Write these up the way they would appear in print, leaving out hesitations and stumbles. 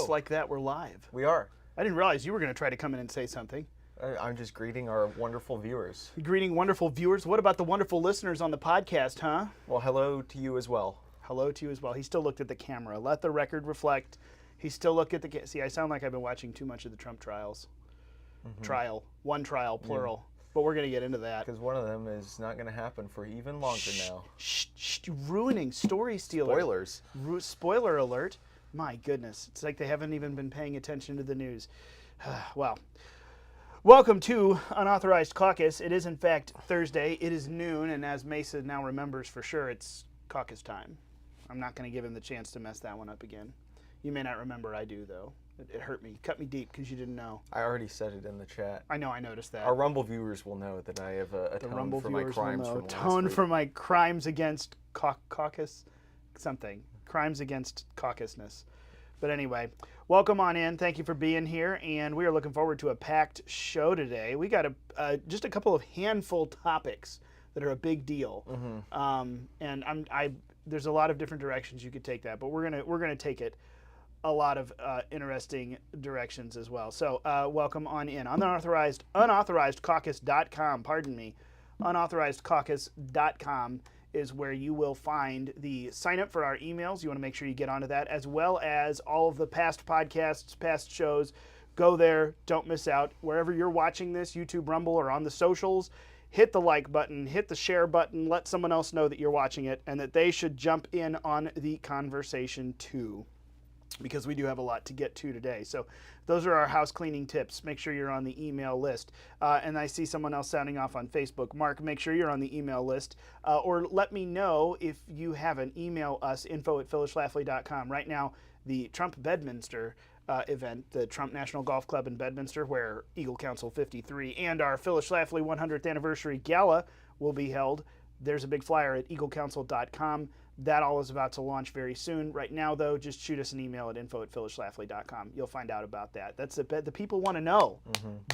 Just like that, we're live. We are. I didn't realize you were going to try to come in and say something. I'm just greeting our wonderful viewers. Greeting wonderful viewers. What about the wonderful listeners on the podcast, huh? Well, hello to you as well. Hello to you as well. He still looked at the camera. Let the record reflect. He still looked at the... See, I sound like I've been watching too much of the Trump trials. Trial. One trial, plural. But we're going to get into that. Because one of them is not going to happen for even longer now. Ruining story stealer. Spoilers. Spoiler alert. My goodness. It's like they haven't even been paying attention to the news. Well, welcome to Unauthorized Caucus. It is, in fact, Thursday. It is noon, and as Mesa now remembers for sure, it's caucus time. I'm not going to give him the chance to mess that one up again. You may not remember. I do, though. It hurt me. Cut me deep because you didn't know. I already said it in the chat. I know. I noticed that. Our Rumble viewers will know that I have atoned for my crimes from last week. Atoned for my crimes against caucus something. Crimes against caucusness. But anyway, welcome on in. Thank you for being here, and we are looking forward to a packed show today. We got just a couple of handful topics that are a big deal, and there's a lot of different directions you could take that, but we're gonna take it a lot of interesting directions as well. So welcome on in. Unauthorizedcaucus.com, pardon me. Unauthorizedcaucus.com is where you will find the sign up for our emails. You want to make sure you get onto that, as well as all of the past podcasts, past shows. Go there. Don't miss out. Wherever you're watching this, YouTube, Rumble, or on the socials, hit the like button, hit the share button, let someone else know that you're watching it and that they should jump in on the conversation too, because we do have a lot to get to today. So those are our house cleaning tips. Make sure you're on the email list. And I see someone else sounding off on Facebook. Mark, make sure you're on the email list. Or let me know if you haven't. Email us, info@phyllisschlafly.com. Right now, the Trump Bedminster event, the Trump National Golf Club in Bedminster, where Eagle Council 53 and our Phyllis Schlafly 100th Anniversary Gala will be held. There's a big flyer at eaglecouncil.com. That all is about to launch very soon. Right now, though, just shoot us an email at info@phyllisschlafly.com. You'll find out about that. That's the people want to know.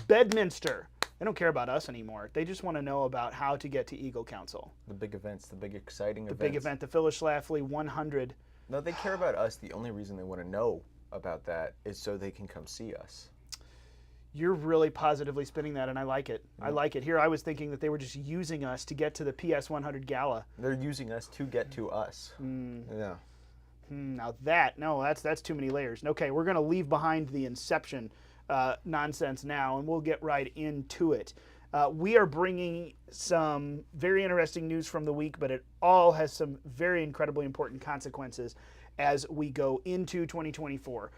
Bedminster. They don't care about us anymore. They just want to know about how to get to Eagle Council. The big events, the big exciting events. The big event, the Phyllis Schlafly 100. No, they care about us. The only reason they want to know about that is so they can come see us. You're really positively spinning that, and I like it. I like it. Here I was thinking that they were just using us to get to the PS 100 Gala. They're using us to get to us. Yeah. Now that's too many layers. Okay, we're going to leave behind the Inception nonsense now, and we'll get right into it. We are bringing some very interesting news from the week, but it all has some very incredibly important consequences as we go into 2024.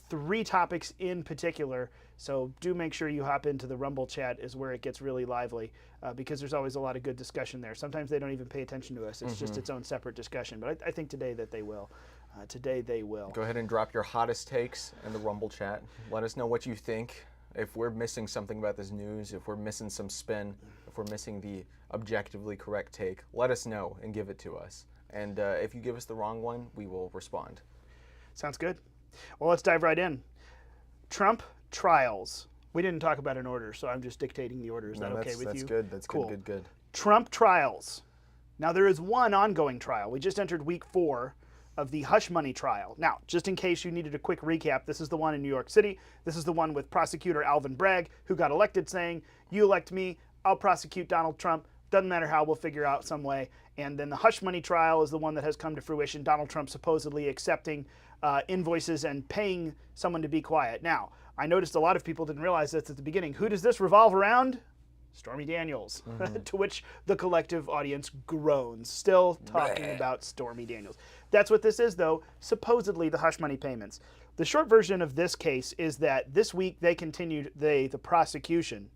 3 topics in particular, so do make sure you hop into the Rumble chat is where it gets really lively, because there's always a lot of good discussion there. Sometimes they don't even pay attention to us. It's just its own separate discussion, but I think today that they will. Today they will. Go ahead and drop your hottest takes in the Rumble chat. Let us know what you think. If we're missing something about this news, if we're missing some spin, if we're missing the objectively correct take, let us know and give it to us. And if you give us the wrong one, we will respond. Sounds good. Well, let's dive right in. Trump trials. We didn't talk about an order, so I'm just dictating the order. Is that okay with you? That's good. That's cool. Good. Trump trials. Now, there is one ongoing trial. We just entered week 4 of the hush money trial. Now, just in case you needed a quick recap, this is the one in New York City. This is the one with prosecutor Alvin Bragg, who got elected saying, "You elect me, I'll prosecute Donald Trump. Doesn't matter how, we'll figure out some way." And then the hush money trial is the one that has come to fruition. Donald Trump supposedly accepting invoices and paying someone to be quiet. Now, I noticed a lot of people didn't realize this at the beginning. Who does this revolve around? Stormy Daniels, to which the collective audience groans, still talking about Stormy Daniels. That's what this is, though, supposedly the hush money payments. The short version of this case is that this week the prosecution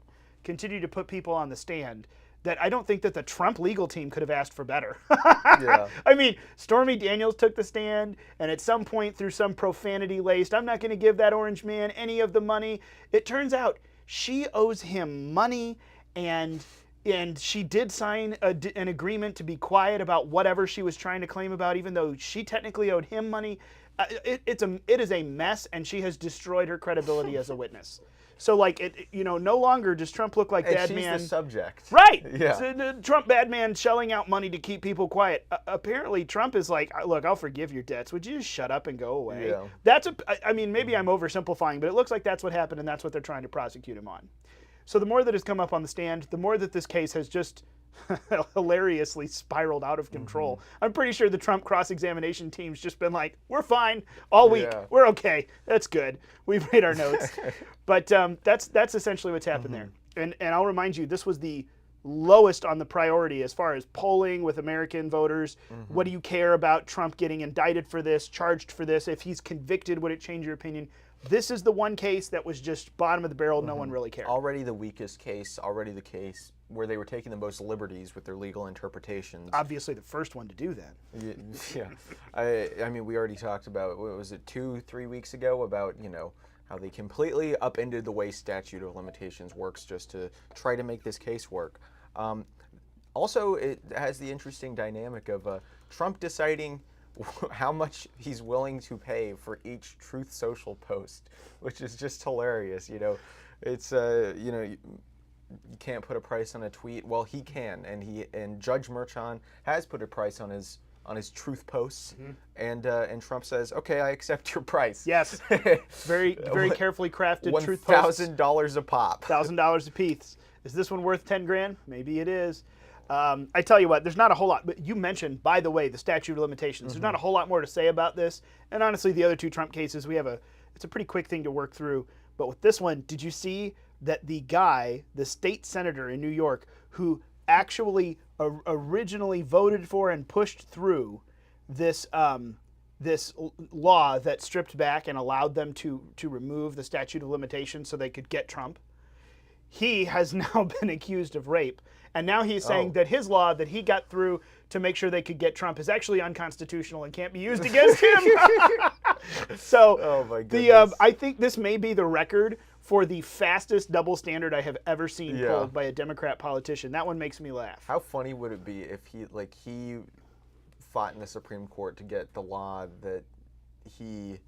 continued to put people on the stand that I don't think that the Trump legal team could have asked for better. Yeah. I mean, Stormy Daniels took the stand, and at some point through some profanity-laced, "I'm not going to give that orange man any of the money." It turns out she owes him money, and she did sign an agreement to be quiet about whatever she was trying to claim about, even though she technically owed him money. It is a mess, and she has destroyed her credibility as a witness. So like no longer does Trump look like And bad she's man. the subject. Right. Yeah. So, Trump bad man shelling out money to keep people quiet. Apparently Trump is like, look, I'll forgive your debts. Would you just shut up and go away? Yeah. I mean, maybe I'm oversimplifying, but it looks like that's what happened, and that's what they're trying to prosecute him on. So the more that has come up on the stand, the more that this case has just hilariously spiraled out of control. I'm pretty sure the Trump cross-examination team's just been like, we're fine all week. Yeah. We're okay. That's good. We've made our notes. But that's essentially what's happened there. And I'll remind you, this was the lowest on the priority as far as polling with American voters. What do you care about Trump getting indicted for this, charged for this? If he's convicted, would it change your opinion? This is the one case that was just bottom of the barrel. No one really cared. Already the weakest case, already the case where they were taking the most liberties with their legal interpretations. Obviously the first one to do that. Yeah. I mean, we already talked about, what was it, 2-3 weeks ago, about, how they completely upended the way statute of limitations works just to try to make this case work. Also, it has the interesting dynamic of Trump deciding how much he's willing to pay for each Truth Social post, which is just hilarious. It's you can't put a price on a tweet. Well, he can, and Judge Merchan has put a price on his truth posts, and Trump says, "Okay, I accept your price." Yes, very carefully crafted truth posts. $1,000 a pop. $1,000 a piece. Is this one worth 10 grand? Maybe it is. I tell you what, there's not a whole lot. But you mentioned, by the way, the statute of limitations. There's not a whole lot more to say about this. And honestly, the other two Trump cases, it's a pretty quick thing to work through. But with this one, did you see that the guy, the state senator in New York, who actually originally voted for and pushed through this this law that stripped back and allowed them to remove the statute of limitations so they could get Trump, he has now been accused of rape. And now he's saying that his law that he got through to make sure they could get Trump is actually unconstitutional and can't be used against him. So oh my goodness. I think this may be the record for the fastest double standard I have ever seen pulled by a Democrat politician. That one makes me laugh. How funny would it be if he fought in the Supreme Court to get the law that he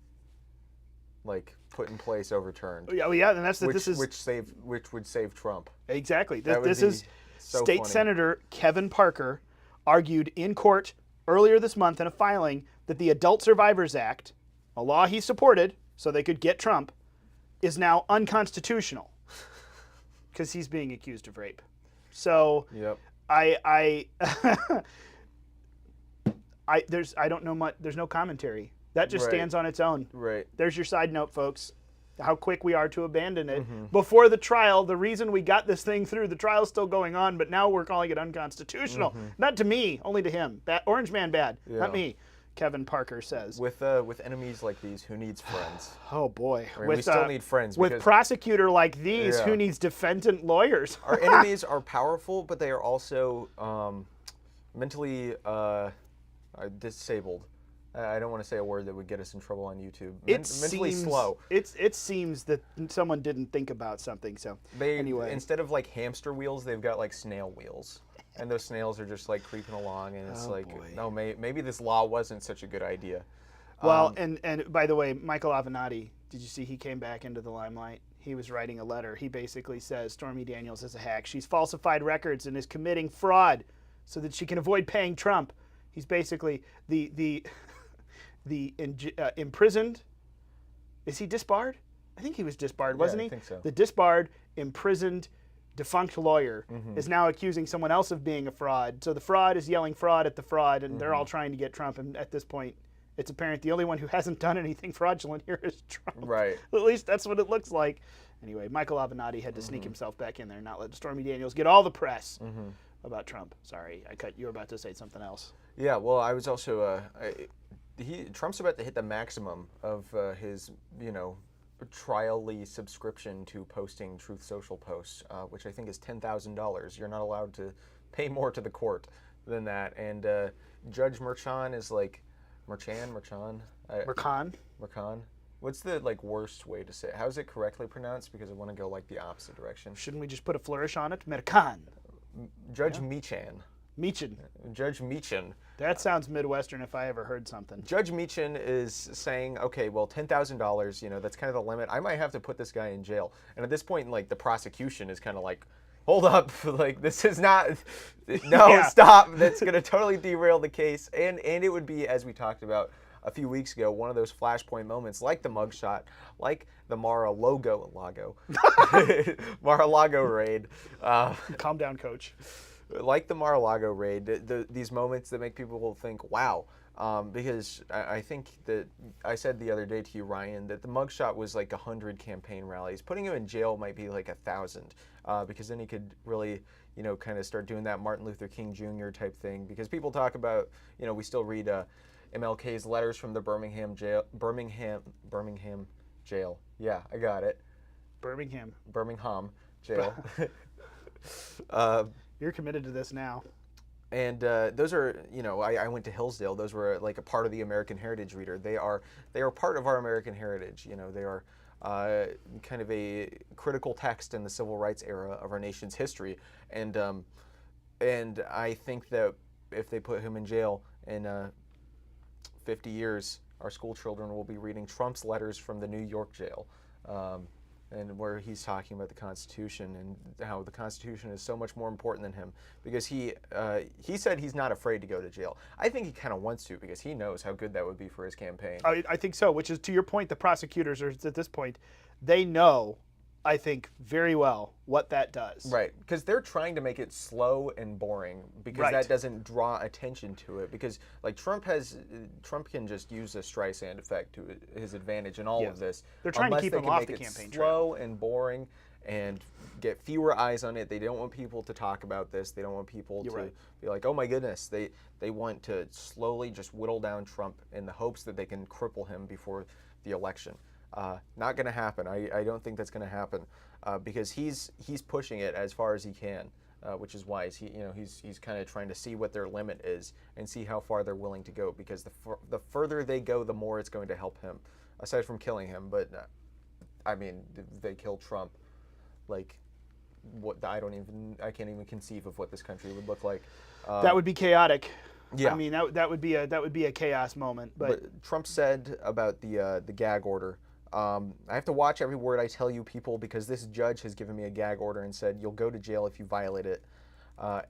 put in place overturned? Yeah, and that's that. Which would save Trump. Exactly. This is so State funny. Senator Kevin Parker argued in court earlier this month in a filing that the Adult Survivors Act, a law he supported so they could get Trump, is now unconstitutional because he's being accused of rape. So yep. There's no commentary. That just stands on its own. Right. There's your side note, folks. How quick we are to abandon it. Before the trial, the reason we got this thing through, the trial's still going on, but now we're calling it unconstitutional. Not to me, only to him. Orange man bad, not me, Kevin Parker says. With enemies like these, who needs friends? Oh boy. I mean, we still need friends. With prosecutor like these, who needs defendant lawyers? Our enemies are powerful, but they are also mentally disabled. I don't want to say a word that would get us in trouble on YouTube. Mentally slow. It seems that someone didn't think about something. So anyway, instead of hamster wheels, they've got snail wheels, and those snails are just creeping along, and it's boy. no, maybe this law wasn't such a good idea. Well, and by the way, Michael Avenatti, did you see he came back into the limelight? He was writing a letter. He basically says Stormy Daniels is a hack. She's falsified records and is committing fraud so that she can avoid paying Trump. He's basically the imprisoned. Is he disbarred? I think he was disbarred, wasn't he? I think so. The disbarred, imprisoned, defunct lawyer is now accusing someone else of being a fraud. So the fraud is yelling fraud at the fraud, and they're all trying to get Trump. And at this point, it's apparent the only one who hasn't done anything fraudulent here is Trump. Right. At least that's what it looks like. Anyway, Michael Avenatti had to sneak himself back in there, not let Stormy Daniels get all the press about Trump. Sorry, I cut you. Were about to say something else. Yeah, well, I was also... Trump's about to hit the maximum of his, trial-y subscription to posting Truth Social posts, which I think is $10,000. You're not allowed to pay more to the court than that. And Judge Merchan is Merchan? What's the worst way to say it? How is it correctly pronounced? Because I want to go the opposite direction. Shouldn't we just put a flourish on it? Merchan. Judge Mechan. Meechin. Judge Meechin. That sounds Midwestern if I ever heard something. Judge Meechin is saying, okay, well, $10,000, you know, that's kind of the limit. I might have to put this guy in jail. And at this point, like, the prosecution is kind of like, hold up, like, this is not, no, Yeah. stop. That's going to totally derail the case. And it would be, as we talked about a few weeks ago, one of those flashpoint moments, like the mugshot, like the Mar-a-Lago raid. Calm down, coach. Like the Mar-a-Lago raid, these moments that make people think, wow. Because I think that I said the other day to you, Ryan, that the mugshot was like 100 campaign rallies. Putting him in jail might be like 1,000, because then he could really, you know, kind of start doing that Martin Luther King Jr. type thing. Because people talk about, you know, we still read MLK's letters from the Birmingham jail. Yeah, I got it. Birmingham jail. You're committed to this now. And those are, you know, I went to Hillsdale. Those were like a part of the American Heritage Reader. They are part of our American heritage. You know, they are kind of a critical text in the civil rights era of our nation's history. And I think that if they put him in jail in 50 years, our school children will be reading Trump's letters from the New York jail. And where he's talking about the Constitution and how the Constitution is so much more important than him, because he said he's not afraid to go to jail. I think he kind of wants to, because he knows how good that would be for his campaign. I think so, which is to your point, the prosecutors are at this point, they know, I think, very well what that does. Right, because they're trying to make it slow and boring, because that doesn't draw attention to it. Because like Trump can just use a Streisand effect to his advantage in all of this. They're trying to keep him off the campaign trail. Slow and boring, and get fewer eyes on it. They don't want people to talk about this. They don't want people to be like, oh my goodness. They want to slowly just whittle down Trump in the hopes that they can cripple him before the election. Not going to happen. I don't think that's going to happen, because he's pushing it as far as he can, which is wise. He's kind of trying to see what their limit is and see how far they're willing to go, because the further they go, the more it's going to help him, aside from killing him. But I mean, if they kill Trump, like, what? I can't even conceive of what this country would look like. That would be chaotic. Yeah. I mean, that would be a chaos moment. But Trump said about the gag order. I have to watch every word I tell you, people, because this judge has given me a gag order and said you'll go to jail if you violate it.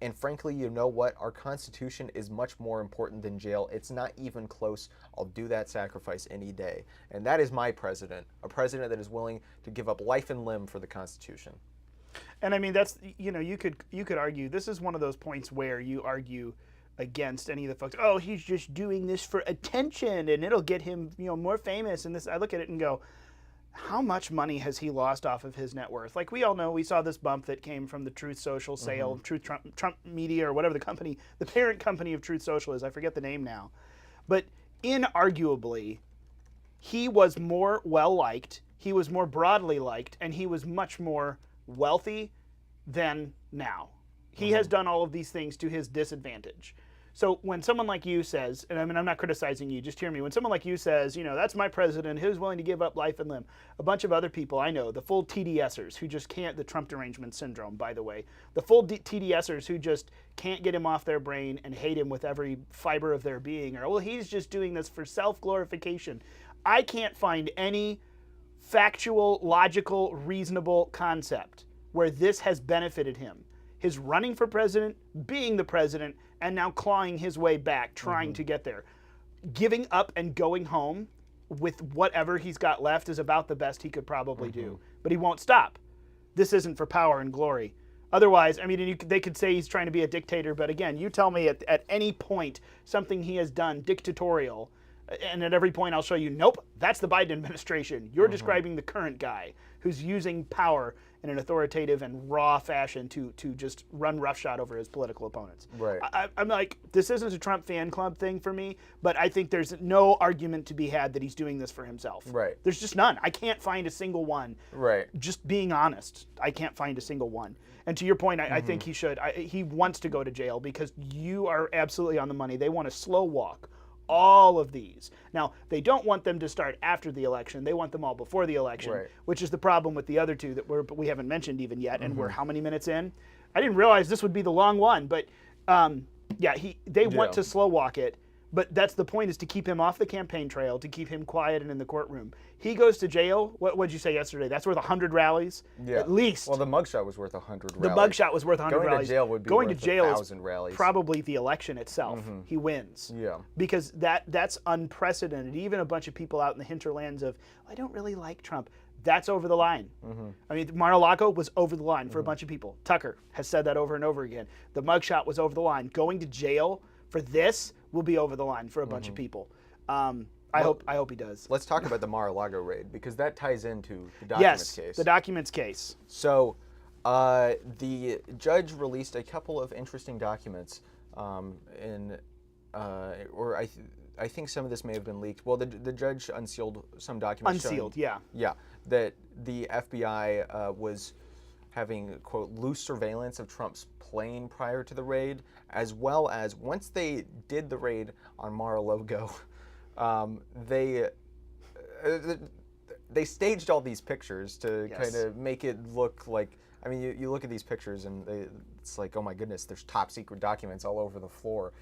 And frankly, you know what? Our Constitution is much more important than jail. It's not even close. I'll do that sacrifice any day. And that is my president, a president that is willing to give up life and limb for the Constitution. And I mean, that's, you know, you could argue, this is one of those points where you argue against any of the folks, oh, he's just doing this for attention and it'll get him, you know, more famous. And this, I look at it and go, how much money has he lost off of his net worth? Like, we all know, we saw this bump that came from the Truth Social sale, Trump Media, or whatever the company, the parent company of Truth Social is. I forget the name now. But inarguably, he was more well-liked, he was more broadly liked, and he was much more wealthy than now. He has done all of these things to his disadvantage. So when someone like you says, and I mean, I'm not criticizing you, just hear me. When someone like you says, you know, that's my president who's willing to give up life and limb, a bunch of other people I know, the full TDSers who just can't, the Trump derangement syndrome, by the way, the full TDSers who just can't get him off their brain and hate him with every fiber of their being, or, well, he's just doing this for self-glorification. I can't find any factual, logical, reasonable concept where this has benefited him. His running for president, being the president, and now clawing his way back, trying to get there. Giving up and going home with whatever he's got left is about the best he could probably do. But he won't stop. This isn't for power and glory. Otherwise, I mean, they could say he's trying to be a dictator, but again, you tell me at any point something he has done dictatorial, and at every point I'll show you, nope, that's the Biden administration. You're describing the current guy who's using power in an authoritative and raw fashion to just run roughshod over his political opponents. Right. I'm like, this isn't a Trump fan club thing for me, but I think there's no argument to be had that he's doing this for himself. Right. There's just none. I can't find a single one. Right. Just being honest, I can't find a single one. And to your point, I think he should. He wants to go to jail because you are absolutely on the money. They want to slow walk all of these. Now, they don't want them to start after the election. They want them all before the election, which is the problem with the other two that we haven't mentioned even yet, and we're how many minutes in? I didn't realize this would be the long one, but Yeah, they want Yeah. to slow walk it, but that's the point, is to keep him off the campaign trail, to keep him quiet and in the courtroom. He goes to jail. What did you say yesterday? That's worth 100 rallies, Yeah. at least. Well, the mugshot was worth 100 The rallies. mugshot was worth 100 Going rallies. to jail would be Going worth to jail 1,000 is rallies. probably the election itself. He wins. Yeah. Because that's unprecedented. Even a bunch of people out in the hinterlands of, I don't really like Trump. That's over the line. I mean, Mar-a-Lago was over the line for a bunch of people. Tucker has said that over and over again. The mugshot was over the line. Going to jail for this will be over the line for a bunch of people. I hope he does. Let's talk about the Mar-a-Lago raid, because that ties into the documents case. Yes, the documents case. So, the judge released a couple of interesting documents, I think some of this may have been leaked. Well, the judge unsealed some documents. Unsealed, showing, yeah, that the FBI was having, quote, loose surveillance of Trump's plane prior to the raid, as well as once they did the raid on Mar-a-Lago, they staged all these pictures to kind of make it look like, I mean, you look at these pictures and it's like, oh my goodness, there's top secret documents all over the floor.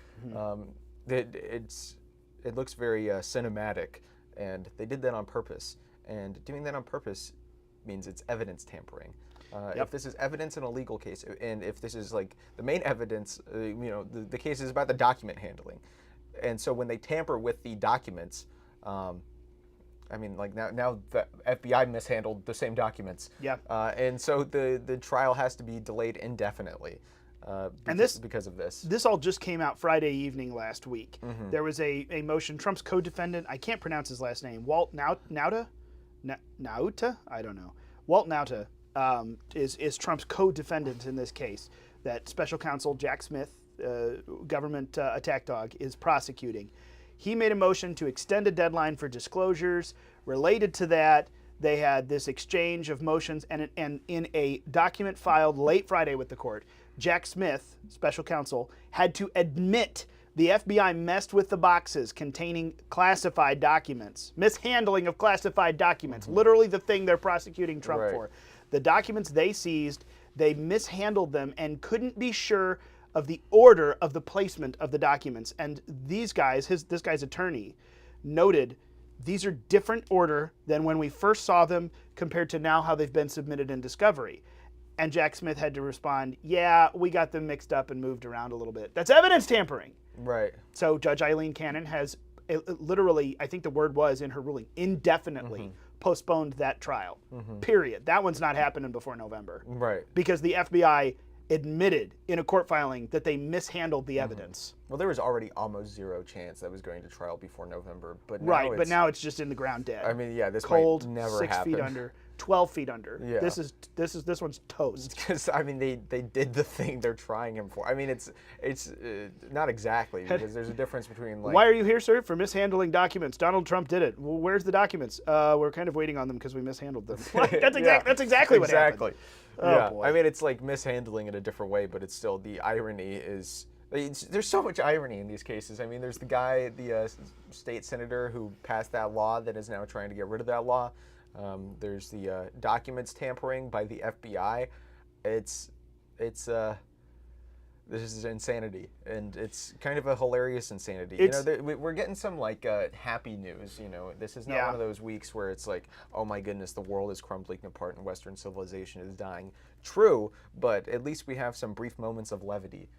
It looks very cinematic, and they did that on purpose. And doing that on purpose means it's evidence tampering. If this is evidence in a legal case, and if this is like the main evidence, the case is about the document handling. And so when they tamper with the documents, I mean, like now the FBI mishandled the same documents. Yeah. And so the trial has to be delayed indefinitely. Because of this. This all just came out Friday evening last week. There was a motion. Trump's co-defendant, I can't pronounce his last name, Walt Nauta? Nauta? I don't know. Walt Nauta is Trump's co-defendant in this case that special counsel Jack Smith, government attack dog, is prosecuting. He made a motion to extend a deadline for disclosures. Related to that, they had this exchange of motions, and in a document filed late Friday with the court, Jack Smith, special counsel, had to admit the FBI messed with the boxes containing classified documents. Mishandling of classified documents, literally the thing they're prosecuting Trump for. The documents they seized, they mishandled them and couldn't be sure of the order of the placement of the documents. And these guys, this guy's attorney, noted these are different order than when we first saw them compared to now how they've been submitted in discovery. And Jack Smith had to respond, yeah, we got them mixed up and moved around a little bit. That's evidence tampering. Right. So Judge Eileen Cannon has literally, I think the word was in her ruling, indefinitely postponed that trial. Period. That one's not happening before November. Right. Because the FBI admitted in a court filing that they mishandled the evidence. Well, there was already almost zero chance that was going to trial before November, but now right, but now it's just in the ground dead. I mean, yeah, this cold, might never 6 happen. feet under, 12 feet under. Yeah. This one's toast. Because I mean, they did the thing they're trying him for. I mean, it's not exactly, because there's a difference between like. Why are you here, sir? For mishandling documents. Donald Trump did it. Well, where's the documents? We're kind of waiting on them because we mishandled them. That's exactly what happened. Yeah. Boy. I mean, it's like mishandling in a different way, but it's still, the irony is. There's so much irony in these cases. I mean, there's the guy, the state senator who passed that law that is now trying to get rid of that law. There's the documents tampering by the FBI. This is insanity, and it's kind of a hilarious insanity. We're getting some like happy news. This is not one of those weeks where it's like, oh my goodness, the world is crumbling apart and Western civilization is dying. True, but at least we have some brief moments of levity.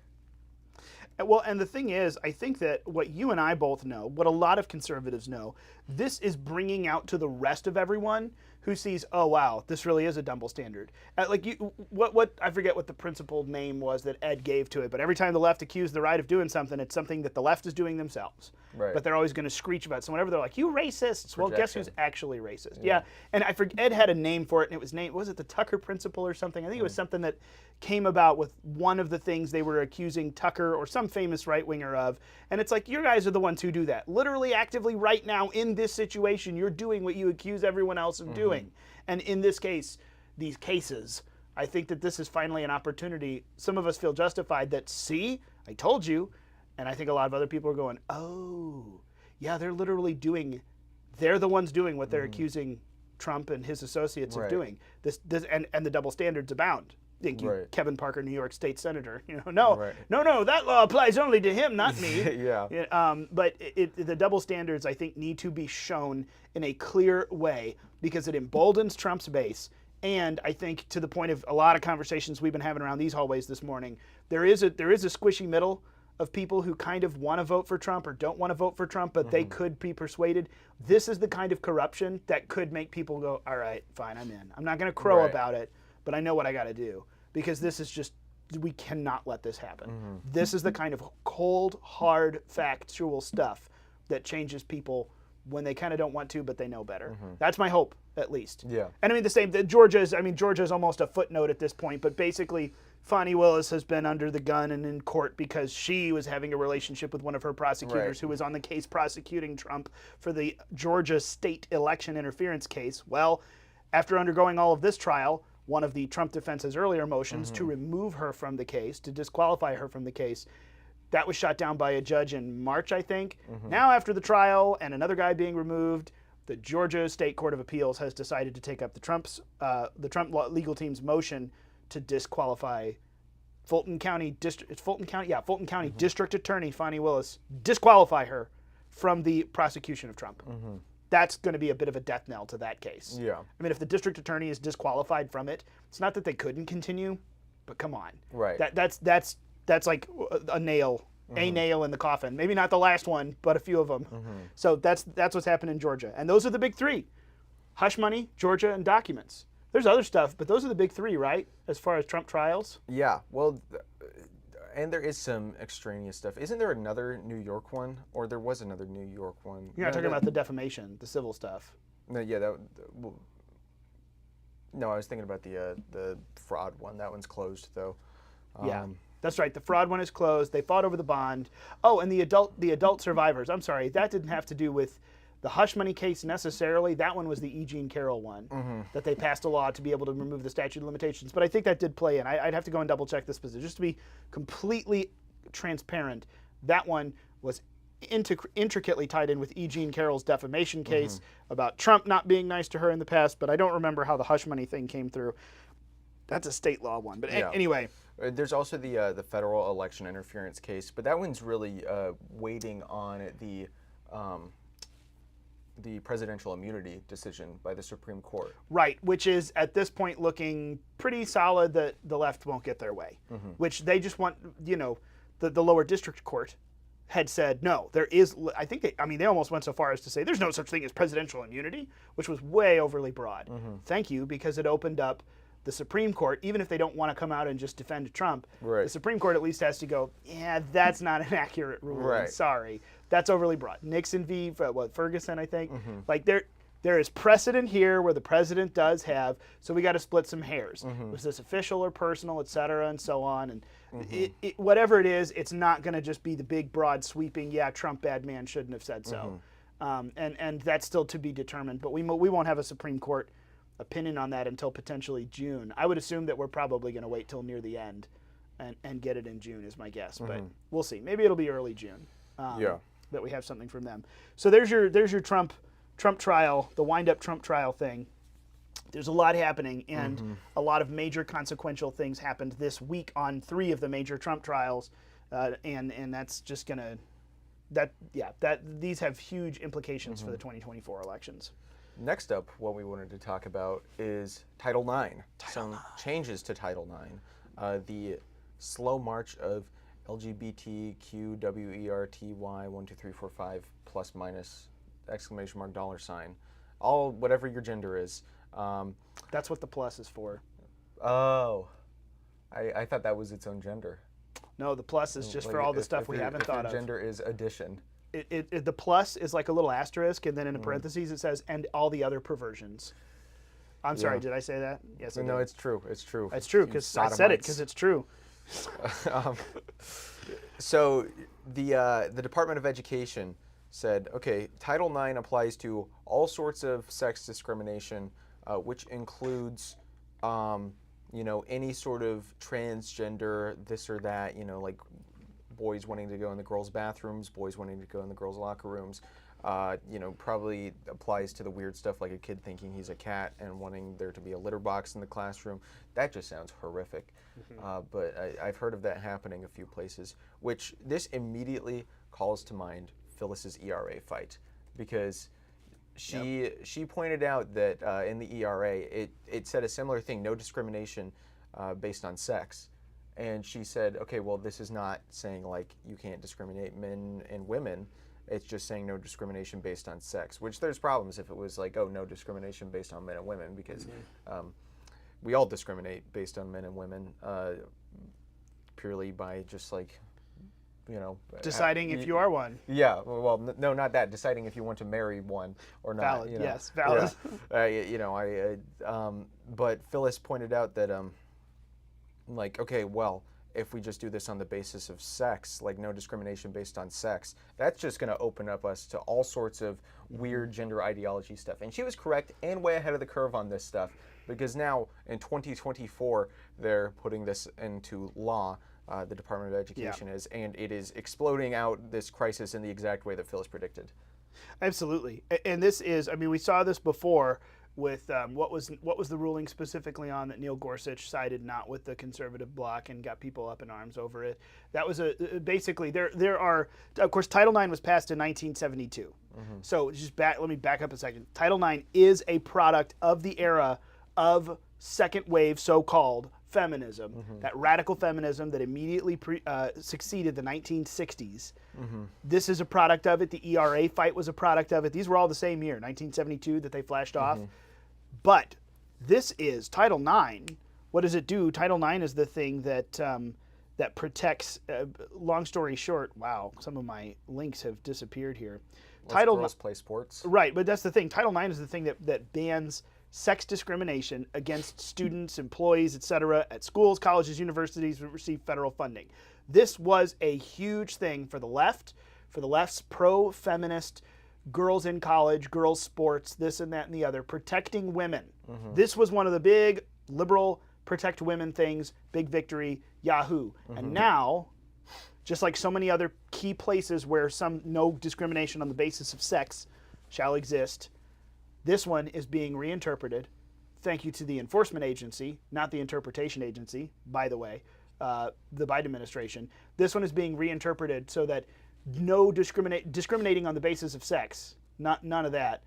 Well, and the thing is, I think that what you and I both know, what a lot of conservatives know, this is bringing out to the rest of everyone who sees, oh wow, this really is a double standard. What I forget what the principled name was that Ed gave to it, but every time the left accused the right of doing something, it's something that the left is doing themselves. Right. But they're always going to screech about. So whenever they're like, you racists, well, guess who's actually racist? Yeah. And I forget, Ed had a name for it, and it was was it the Tucker principle or something? I think it was something that came about with one of the things they were accusing Tucker or some famous right-winger of. And it's like, you guys are the ones who do that. Literally, actively, right now, in this situation, you're doing what you accuse everyone else of doing. And in this case, these cases, I think that this is finally an opportunity. Some of us feel justified that, see, I told you. And I think a lot of other people are going, oh, yeah, they're the ones doing what they're accusing Trump and his associates of doing. And the double standards abound. Thank you, Right. Kevin Parker, New York State Senator. No, Right. no, that law applies only to him, not me. Yeah. But the double standards, I think, need to be shown in a clear way because it emboldens Trump's base. And I think, to the point of a lot of conversations we've been having around these hallways this morning, there is a squishy middle of people who kind of want to vote for Trump or don't want to vote for Trump, but they could be persuaded. This is the kind of corruption that could make people go, all right, fine, I'm in. I'm not going to crow Right. about it, but I know what I got to do because this is just, we cannot let this happen. This is the kind of cold, hard, factual stuff that changes people when they kind of don't want to, but they know better. That's my hope, at least. Yeah. And I mean, the same, Georgia's almost a footnote at this point, but basically, Fani Willis has been under the gun and in court because she was having a relationship with one of her prosecutors Right. who was on the case prosecuting Trump for the Georgia state election interference case. Well, after undergoing all of this trial, one of the Trump defense's earlier motions to remove her from the case, to disqualify her from the case, that was shot down by a judge in March, I think. Now, after the trial and another guy being removed, the Georgia State Court of Appeals has decided to take up the Trump legal team's motion to disqualify Fulton County District Attorney Fani Willis, disqualify her from the prosecution of Trump. That's going to be a bit of a death knell to that case. Yeah. I mean, if the district attorney is disqualified from it, it's not that they couldn't continue, but come on. Right. That's like a nail in the coffin. Maybe not the last one, but a few of them. So that's what's happened in Georgia. And those are the big three: hush money, Georgia, and documents. There's other stuff, but those are the big three, right? As far as Trump trials. Yeah. Well, and there is some extraneous stuff. Isn't there another New York one? Or there was another New York one. You're not talking about the defamation, the civil stuff. No, yeah, no, I was thinking about the fraud one. That one's closed, though. Yeah, that's right. The fraud one is closed. They fought over the bond. Oh, and the adult survivors. I'm sorry, that didn't have to do with the hush money case necessarily. That one was the E. Jean Carroll one that they passed a law to be able to remove the statute of limitations. But I think that did play in. I'd have to go and double check this position just to be completely transparent. That one was intricately tied in with E. Jean Carroll's defamation case about Trump not being nice to her in the past, but I don't remember how the hush money thing came through. That's a state law one. But anyway. There's also the federal election interference case, but that one's really waiting on the presidential immunity decision by the Supreme Court. Right, which is at this point looking pretty solid that the left won't get their way, which they just want, the lower district court had said, no, there is, they almost went so far as to say there's no such thing as presidential immunity, which was way overly broad. Thank you, because it opened up the Supreme Court, even if they don't want to come out and just defend Trump, the Supreme Court at least has to go, yeah, that's not an accurate ruling. Right. Sorry. That's overly broad. Nixon v. Ferguson, I think. Like there is precedent here where the president does have, so we got to split some hairs. Was this official or personal, et cetera, and so on. And whatever it is, it's not going to just be the big, broad, sweeping, yeah, Trump bad man shouldn't have said so. And that's still to be determined. But we won't have a Supreme Court opinion on that until potentially June. I would assume that we're probably going to wait till near the end and get it in June is my guess. But we'll see. Maybe it'll be early June. That we have something from them. So there's your Trump trial, the wind-up Trump trial thing. There's a lot happening, and a lot of major consequential things happened this week on 3 of the major Trump trials, and that's just gonna these have huge implications for the 2024 elections. Next up, what we wanted to talk about is Title IX. Some changes to Title IX. The slow march of LGBTQWERTY 1 2 3 4 5 plus minus exclamation mark $, all whatever your gender is. That's what the plus is for. Oh, I thought that was its own gender. No, the plus is just for all the stuff we haven't thought of. Gender is addition. The plus is like a little asterisk, and then in parentheses it says, and all the other perversions. I'm sorry, did I say that? Yes, I did. No, it's true. It's true. It's true, because I said it, because it's true. So the Department of Education said, okay, Title IX applies to all sorts of sex discrimination, which includes, any sort of transgender, this or that, like boys wanting to go in the girls' bathrooms, boys wanting to go in the girls' locker rooms. Probably applies to the weird stuff like a kid thinking he's a cat and wanting there to be a litter box in the classroom. That just sounds horrific. But I've heard of that happening a few places, which this immediately calls to mind Phyllis's ERA fight, because she pointed out that in the ERA it said a similar thing, no discrimination based on sex. And she said, okay, well, this is not saying like you can't discriminate men and women. It's just saying no discrimination based on sex, which there's problems if it was like, oh, no discrimination based on men and women, because we all discriminate based on men and women purely by just like, deciding if you are one. Yeah, well, no, not that. Deciding if you want to marry one or not. Valid, yes, valid. Yeah. But Phyllis pointed out that, okay, well, if we just do this on the basis of sex, like no discrimination based on sex, that's just going to open up us to all sorts of weird gender ideology stuff. And she was correct and way ahead of the curve on this stuff, because now in 2024, they're putting this into law. The Department of Education is, and it is exploding out this crisis in the exact way that Phyllis predicted. Absolutely. And this is, we saw this before with what was the ruling specifically on that Neil Gorsuch sided not with the conservative bloc and got people up in arms over it. That was basically there are, of course, Title IX was passed in 1972. So let me back up a second. Title IX is a product of the era of second wave so-called feminism, that radical feminism that immediately succeeded the 1960s. This is a product of it. The ERA fight was a product of it. These were all the same year, 1972, that they flashed off. But this is Title IX. What does it do? Title IX is the thing that that protects. Long story short, wow, some of my links have disappeared here. Girls play sports. Right, but that's the thing. Title IX is the thing that bans sex discrimination against students, employees, etc. at schools, colleges, universities that receive federal funding. This was a huge thing for the left, for the left's pro-feminist, girls in college, girls sports, this and that and the other, protecting women. This was one of the big liberal protect women things, big victory, yahoo. And now, just like so many other key places where no discrimination on the basis of sex shall exist, this one is being reinterpreted. Thank you to the enforcement agency, not the interpretation agency, by the way, the Biden administration. This one is being reinterpreted so that no discriminating on the basis of sex, none of that,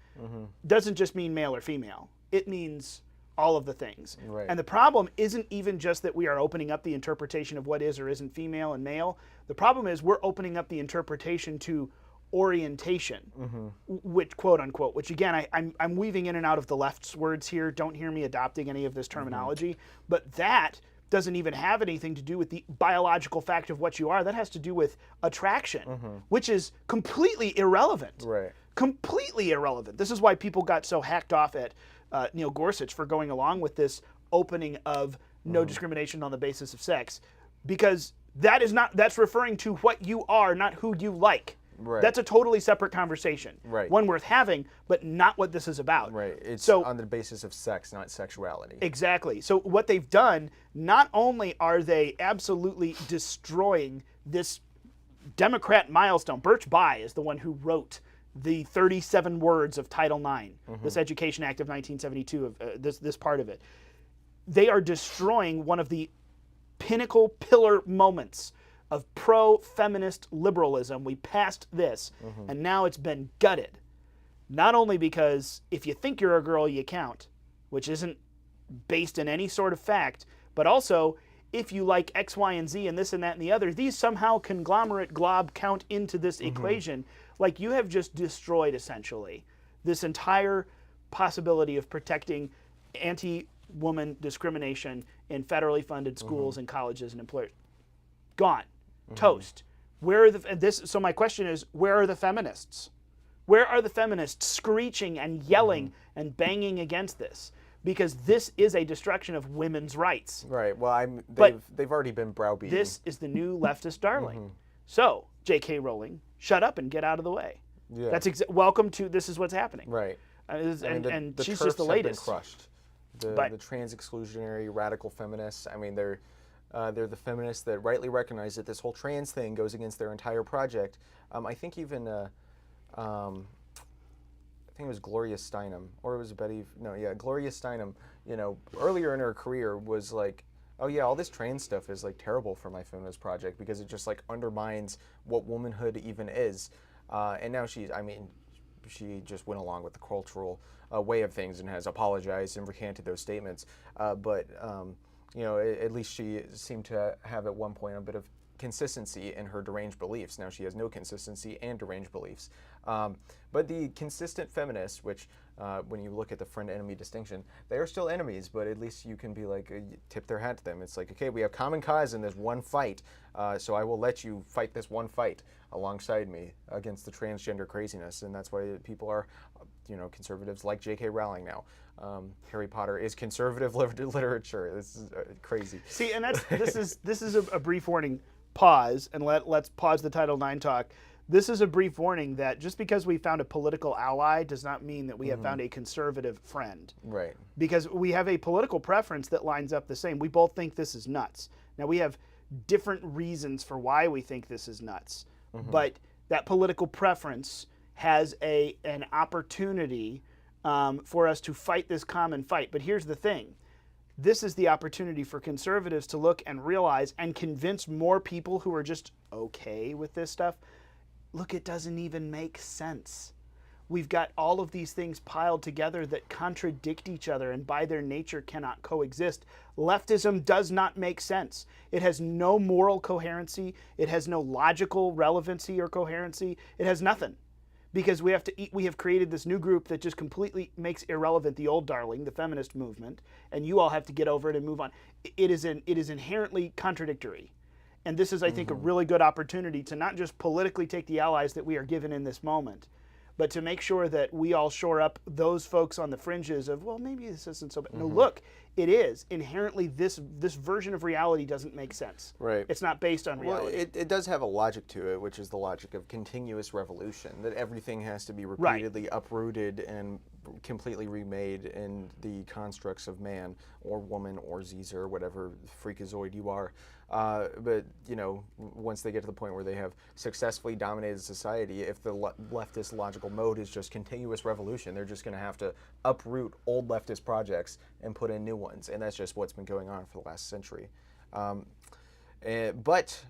doesn't just mean male or female. It means all of the things. Right. And the problem isn't even just that we are opening up the interpretation of what is or isn't female and male. The problem is we're opening up the interpretation to orientation, which quote unquote, which again, I'm weaving in and out of the left's words here. Don't hear me adopting any of this terminology, but that doesn't even have anything to do with the biological fact of what you are. That has to do with attraction, which is completely irrelevant. Right. Completely irrelevant. This is why people got so hacked off at Neil Gorsuch for going along with this opening of no discrimination on the basis of sex, because that's referring to what you are, not who you like. Right. That's a totally separate conversation. Right. One worth having, but not what this is about. Right. It's on the basis of sex, not sexuality. Exactly. So what they've done, not only are they absolutely destroying this Democrat milestone. Birch Bayh is the one who wrote the 37 words of Title IX, this Education Act of 1972, of this part of it. They are destroying one of the pinnacle pillar moments of pro-feminist liberalism. We passed this, and now it's been gutted. Not only because if you think you're a girl, you count, which isn't based in any sort of fact, but also if you like X, Y, and Z and this and that and the other, these somehow conglomerate glob count into this equation. Like, you have just destroyed, essentially, this entire possibility of protecting anti-woman discrimination in federally funded schools and colleges and employers. Gone. Toast. Where are so my question is, where are the feminists? Where are the feminists screeching and yelling and banging against this? Because this is a destruction of women's rights. Right. Well, they've already been browbeaten. This is the new leftist darling. So, J.K. Rowling, shut up and get out of the way. Yeah. That's welcome to this is what's happening. Right. And the she's TERFs just the latest. Have been crushed. The trans exclusionary radical feminists. I mean, they're the feminists that rightly recognize that this whole trans thing goes against their entire project. I think even think it was Gloria Steinem, or it was Gloria Steinem, earlier in her career was like, oh yeah, all this trans stuff is like terrible for my feminist project because it just like undermines what womanhood even is. And now she just went along with the cultural way of things and has apologized and recanted those statements. But at least she seemed to have at one point a bit of consistency in her deranged beliefs. Now she has no consistency and deranged beliefs. But the consistent feminists, which when you look at the friend-enemy distinction, they are still enemies, but at least you can be like, tip their hat to them. It's like, okay, we have common cause in this one fight, so I will let you fight this one fight alongside me against the transgender craziness. And that's why people are, conservatives like J.K. Rowling now. Harry Potter is conservative literature. This is crazy. See, and this is a brief warning. Pause, and let's pause the Title IX talk. This is a brief warning that just because we found a political ally does not mean that we have found a conservative friend. Right. Because we have a political preference that lines up the same. We both think this is nuts. Now, we have different reasons for why we think this is nuts, but that political preference has an opportunity for us to fight this common fight. But here's the thing. This is the opportunity for conservatives to look and realize and convince more people who are just okay with this stuff. Look, it doesn't even make sense. We've got all of these things piled together that contradict each other and by their nature cannot coexist. Leftism does not make sense. It has no moral coherency. It has no logical relevancy or coherency. It has nothing. Because we have created this new group that just completely makes irrelevant the old darling, the feminist movement, and you all have to get over it and move on. It is inherently contradictory. And this is, I think, a really good opportunity to not just politically take the allies that we are given in this moment, but to make sure that we all shore up those folks on the fringes of, well, maybe this isn't so bad. No, look, it is. Inherently, this version of reality doesn't make sense. Right. It's not based on reality. Well, it does have a logic to it, which is the logic of continuous revolution, that everything has to be repeatedly uprooted and completely remade in the constructs of man or woman or Caesar, whatever freakazoid you are. But, once they get to the point where they have successfully dominated society, if the leftist logical mode is just continuous revolution, they're just going to have to uproot old leftist projects and put in new ones. And that's just what's been going on for the last century. But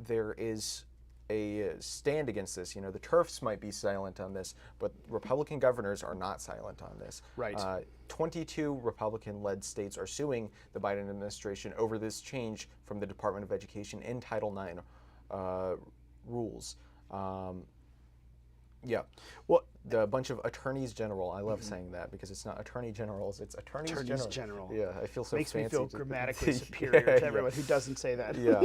there is a stand against this. The TERFs might be silent on this, but Republican governors are not silent on this. Right. 22 Republican-led states are suing the Biden administration over this change from the Department of Education in Title IX rules. Yeah. Well, the bunch of attorneys general. I love saying that because it's not attorney generals, it's attorneys general. Yeah, I feel so makes fancy. Makes me feel grammatically superior to everyone who doesn't say that. Yeah.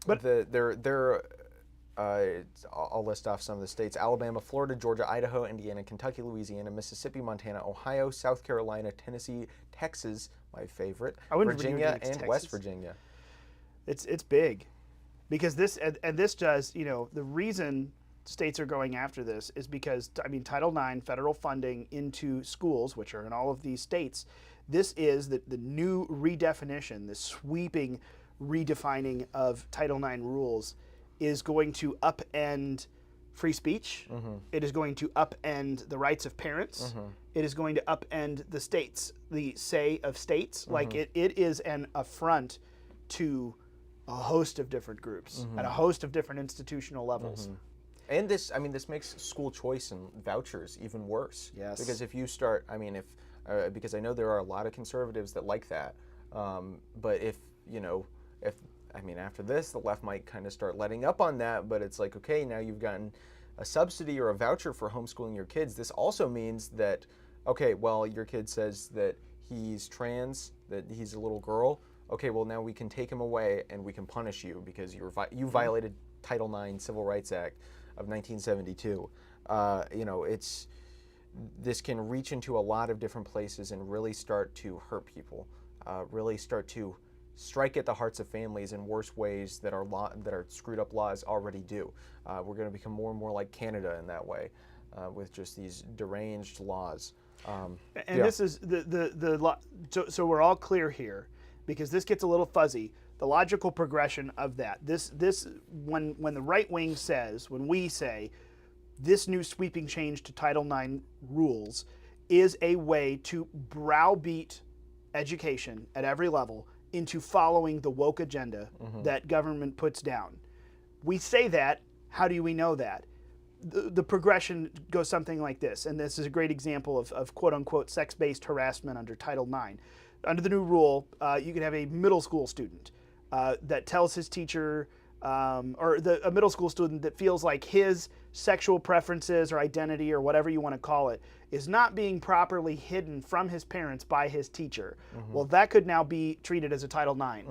But I'll list off some of the states: Alabama, Florida, Georgia, Idaho, Indiana, Kentucky, Louisiana, Mississippi, Montana, Ohio, South Carolina, Tennessee, Texas, my favorite, Virginia, and Texas. West Virginia. It's big, because this does, the reason states are going after this is because, Title IX, federal funding into schools, which are in all of these states, this is the new redefinition, the sweeping redefining of Title IX rules is going to upend free speech. It is going to upend the rights of parents. It is going to upend the states, the say of states. Like it is an affront to a host of different groups at a host of different institutional levels. And this makes school choice and vouchers even worse. Yes. Because if you start, because I know there are a lot of conservatives that like that, but if after this, the left might kind of start letting up on that, but it's like, okay, now you've gotten a subsidy or a voucher for homeschooling your kids. This also means that, okay, well, your kid says that he's trans, that he's a little girl. Okay, well, now we can take him away and we can punish you because you violated Title IX Civil Rights Act of 1972. This can reach into a lot of different places and really start to hurt people, really start to strike at the hearts of families in worse ways that our screwed up laws already do. We're going to become more and more like Canada in that way, with just these deranged laws. This is so we're all clear here, because this gets a little fuzzy. The logical progression of that, when the right wing says, when we say, this new sweeping change to Title IX rules is a way to browbeat education at every level into following the woke agenda that government puts down. We say that. How do we know that? The progression goes something like this, and this is a great example of quote-unquote sex-based harassment under Title IX. Under the new rule, you can have a middle school student that tells his teacher, a middle school student that feels like his sexual preferences or identity or whatever you want to call it is not being properly hidden from his parents by his teacher. Well, that could now be treated as a Title IX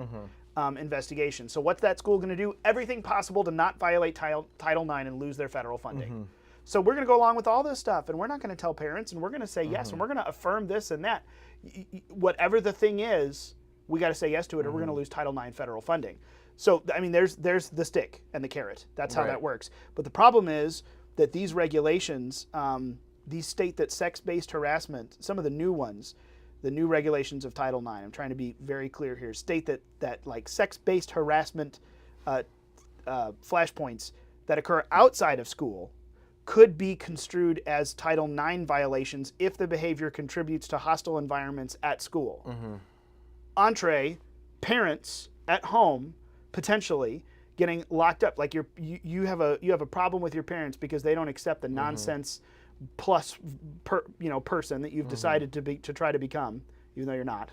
investigation. So what's that school going to do? Everything possible to not violate Title IX and lose their federal funding. So we're going to go along with all this stuff, and we're not going to tell parents, and we're going to say yes, and we're going to affirm this and that. Whatever the thing is, we got to say yes to it, or we're going to lose Title IX federal funding. So, I mean, there's the stick and the carrot. That's how that works. But the problem is that these regulations, these state that sex-based harassment, some of the new ones, the new regulations of Title IX, I'm trying to be very clear here, state that like sex-based harassment flashpoints that occur outside of school could be construed as Title IX violations if the behavior contributes to hostile environments at school. Entree, parents at home potentially getting locked up. Like you have a problem with your parents because they don't accept the nonsense plus person that you've decided to try to become, even though you're not.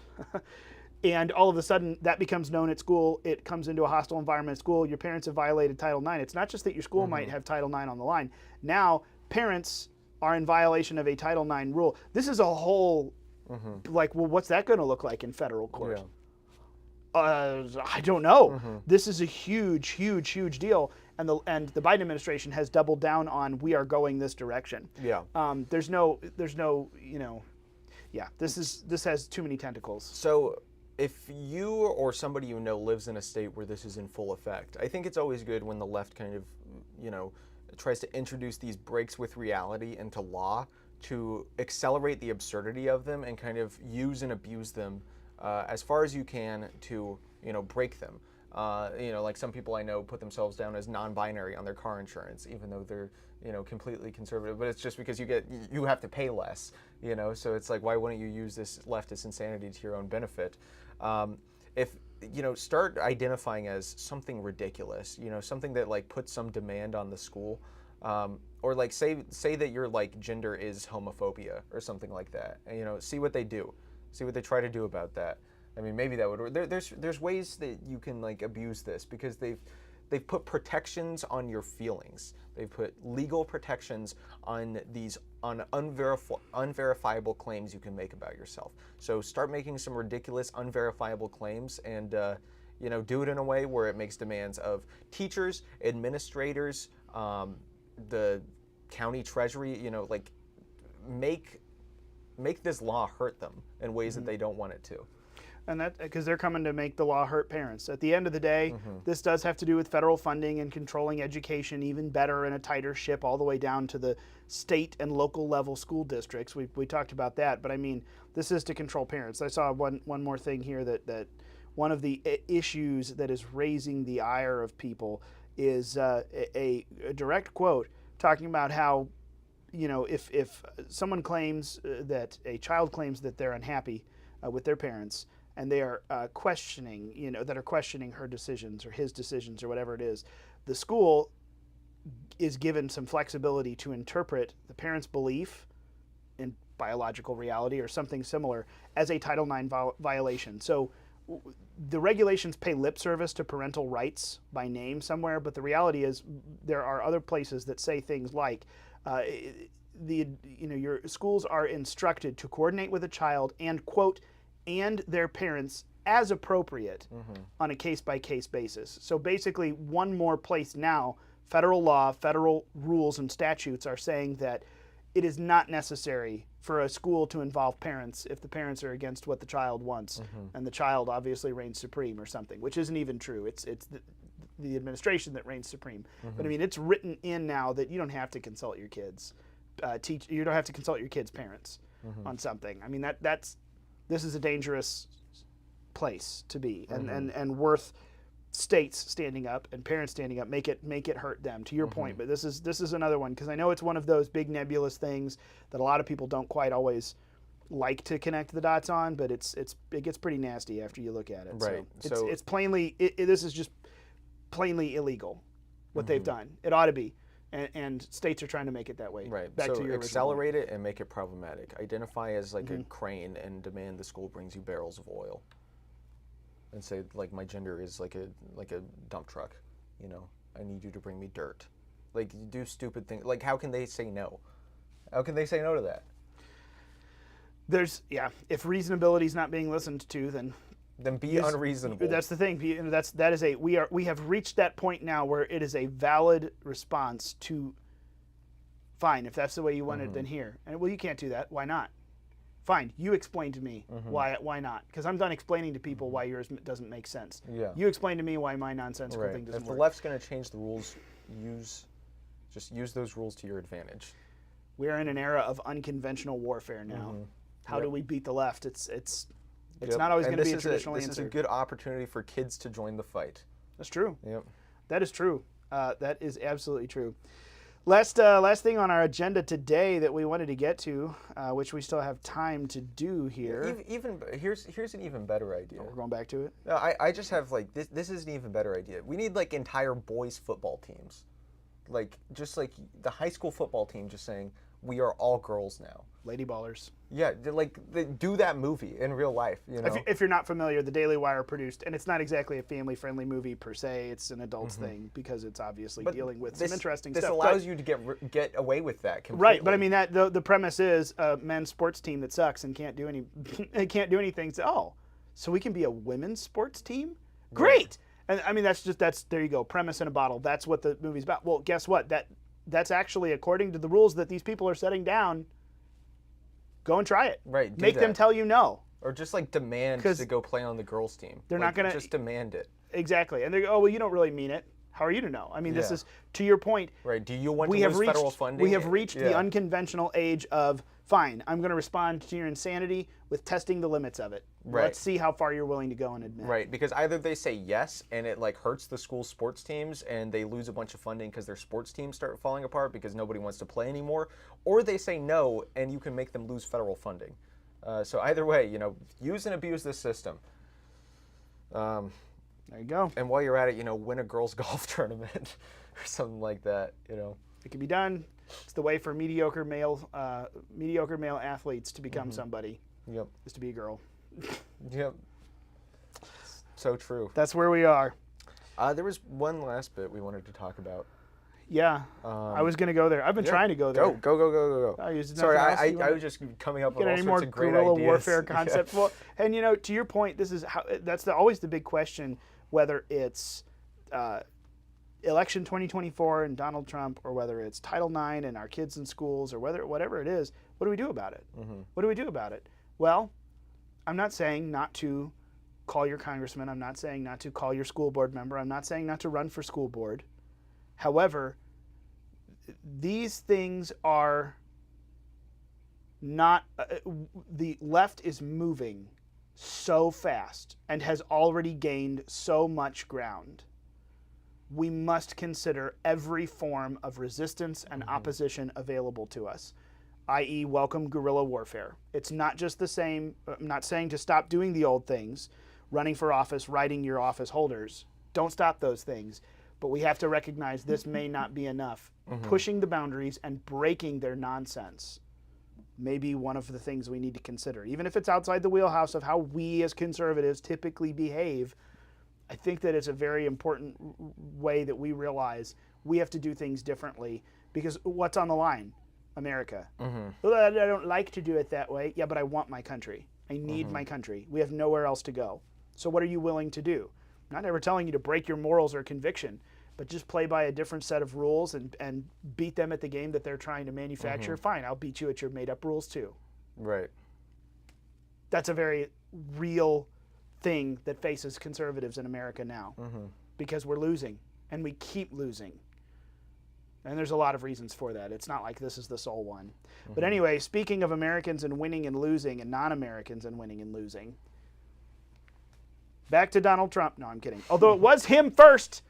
And all of a sudden that becomes known at school. It comes into a hostile environment at school. Your parents have violated Title IX. It's not just that your school might have Title IX on the line. Now parents are in violation of a Title IX rule. This is a whole, like, well, what's that going to look like in federal court? I don't know. This is a huge, huge, huge deal. And the Biden administration has doubled down on, we are going this direction. There's no, this has too many tentacles. So if you or somebody you know lives in a state where this is in full effect, I think it's always good when the left kind of, tries to introduce these breaks with reality into law to accelerate the absurdity of them and kind of use and abuse them as far as you can to, break them. Like some people I know put themselves down as non-binary on their car insurance, even though they're, completely conservative. But it's just because you have to pay less, So it's like, why wouldn't you use this leftist insanity to your own benefit? If start identifying as something ridiculous, something that like puts some demand on the school, or like say that your like gender is homophobia or something like that. And, see what they do. See what they try to do about that. I mean, maybe that would work. There's ways that you can like abuse this because they've put protections on your feelings. They've put legal protections on unverifiable claims you can make about yourself. So start making some ridiculous, unverifiable claims and do it in a way where it makes demands of teachers, administrators, the county treasury. Like make this law hurt them in ways that they don't want it to. And that because they're coming to make the law hurt parents. At the end of the day, this does have to do with federal funding and controlling education even better in a tighter ship all the way down to the state and local level school districts. We talked about that, but I mean, this is to control parents. I saw one more thing here that one of the issues that is raising the ire of people is a direct quote talking about how, if someone claims that a child claims that they're unhappy with their parents, and they are questioning her decisions or his decisions or whatever it is, the school is given some flexibility to interpret the parent's belief in biological reality or something similar as a Title IX violation. So the regulations pay lip service to parental rights by name somewhere, but the reality is there are other places that say things like your schools are instructed to coordinate with a child and quote and their parents as appropriate on a case-by-case basis. So basically, one more place now, federal law, federal rules and statutes are saying that it is not necessary for a school to involve parents if the parents are against what the child wants, and the child obviously reigns supreme or something, which isn't even true. It's the administration that reigns supreme. But I mean, it's written in now that you don't have to consult your kids. You don't have to consult your kids' parents on something. I mean, this is a dangerous place to be and worth states standing up and parents standing up make it hurt them, to your point. But this is another one, because I know it's one of those big nebulous things that a lot of people don't quite always like to connect the dots on, but it gets pretty nasty after you look at it. Right. So it's plainly this is just plainly illegal what they've done. It ought to be. And states are trying to make it that way. Right. Back so to your accelerate it and make it problematic. Identify as like a crane and demand the school brings you barrels of oil. And say, like, my gender is like a dump truck. You know, I need you to bring me dirt. Like, you do stupid things. Like, how can they say no? How can they say no to that? If reasonability is not being listened to, then be unreasonable. That's the thing. We have reached that point now where it is a valid response to. Fine, if that's the way you want it, then here. And well, you can't do that. Why not? Fine, you explain to me why not? Because I'm done explaining to people why yours doesn't make sense. Yeah. You explain to me why my nonsensical thing doesn't work. If the left's going to change the rules, just use those rules to your advantage. We're in an era of unconventional warfare now. How do we beat the left? It's not always going to be a traditional answer. This is a good opportunity for kids to join the fight. That's true. Yep. That is true. That is absolutely true. Last thing on our agenda today that we wanted to get to, which we still have time to do here. Here's an even better idea. Oh, we're going back to it? No, I just have like this is an even better idea. We need like entire boys football teams. Just like the high school football team just saying, we are all girls now. Lady Ballers. Yeah, do that movie in real life. You know, if you're not familiar, the Daily Wire produced, and it's not exactly a family-friendly movie per se. It's an adults thing because it's obviously dealing with some interesting stuff. This allows you to get away with that completely. Right, but I mean that the premise is a men's sports team that sucks and can't do anything. So we can be a women's sports team? Great. And I mean that's there you go, premise in a bottle. That's what the movie's about. Well, guess what? That's actually according to the rules that these people are setting down. Go and try it. Right. Make them tell you no. Or just like demand to go play on the girls' team. They're not going to just demand it. Exactly. And they go, oh, well, you don't really mean it. How are you to know? I mean, this is, to your point. Right. Do you want to lose federal funding? We have reached the unconventional age of, fine, I'm going to respond to your insanity with testing the limits of it. Right. Let's see how far you're willing to go and admit. Right. Because either they say yes and it like hurts the school sports teams and they lose a bunch of funding because their sports teams start falling apart because nobody wants to play anymore, or they say no and you can make them lose federal funding. So either way, use and abuse this system. There you go. And while you're at it, win a girls' golf tournament or something like that. It can be done. It's the way for mediocre male athletes to become somebody. Yep. Is to be a girl. Yep. So true. That's where we are. There was one last bit we wanted to talk about. Yeah, I was going to go there. I've been trying to go there. Go. Sorry, I was just coming up with all sorts of great ideas. Guerrilla warfare concept. Well, and to your point, this is always the big question, whether it's election 2024 and Donald Trump, or whether it's Title IX and our kids in schools, or whatever it is. What do we do about it? What do we do about it? Well, I'm not saying not to call your congressman. I'm not saying not to call your school board member. I'm not saying not to run for school board. However, these things are not, the left is moving so fast and has already gained so much ground. We must consider every form of resistance and opposition available to us, i.e. welcome guerrilla warfare. It's not just the same. I'm not saying to stop doing the old things, running for office, writing your office holders. Don't stop those things. But we have to recognize this may not be enough. Pushing the boundaries and breaking their nonsense may be one of the things we need to consider. Even if it's outside the wheelhouse of how we as conservatives typically behave, I think that it's a very important way that we realize we have to do things differently, because what's on the line? America. Well, I don't like to do it that way. Yeah, but I want my country. I need my country. We have nowhere else to go. So what are you willing to do? I'm not ever telling you to break your morals or conviction, but just play by a different set of rules and beat them at the game that they're trying to manufacture. Fine, I'll beat you at your made-up rules too. Right. That's a very real thing that faces conservatives in America now, because we're losing, and we keep losing. And there's a lot of reasons for that. It's not like this is the sole one. But anyway, speaking of Americans and winning and losing, and non-Americans and winning and losing, Back to Donald Trump. No, I'm kidding. Although it was him first,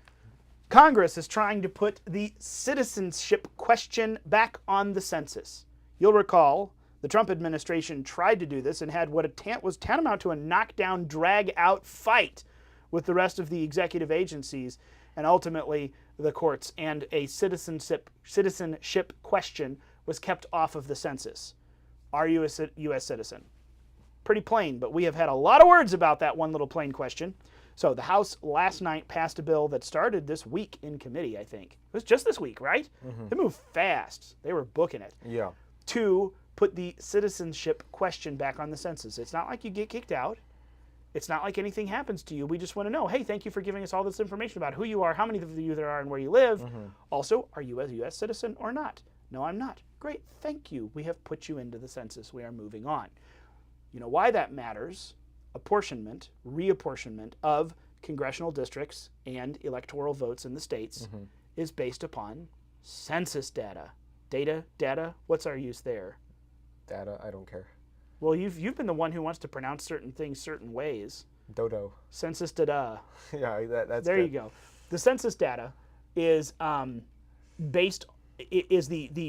Congress is trying to put the citizenship question back on the census. You'll recall the Trump administration tried to do this and had what was tantamount to a knockdown, drag-out fight with the rest of the executive agencies and ultimately the courts, and a citizenship question was kept off of the census. Are you a U.S. citizen? Pretty plain, but we have had a lot of words about that one little plain question. So the House last night passed a bill that started this week in committee, I think. It was just this week, right? They moved fast. They were booking it. Yeah. To put the citizenship question back on the census. It's not like you get kicked out. It's not like anything happens to you. We just want to know, hey, thank you for giving us all this information about who you are, how many of you there are, and where you live. Also, are you a U.S. citizen or not? No, I'm not. Great, thank you. We have put you into the census. We are moving on. You know why that matters? Apportionment, reapportionment of congressional districts and electoral votes in the states is based upon census data. Data, what's our use there? Data, I don't care. Well, you've been the one who wants to pronounce certain things certain ways. Dodo. Census data. Yeah, that's there good. You go. The census data is the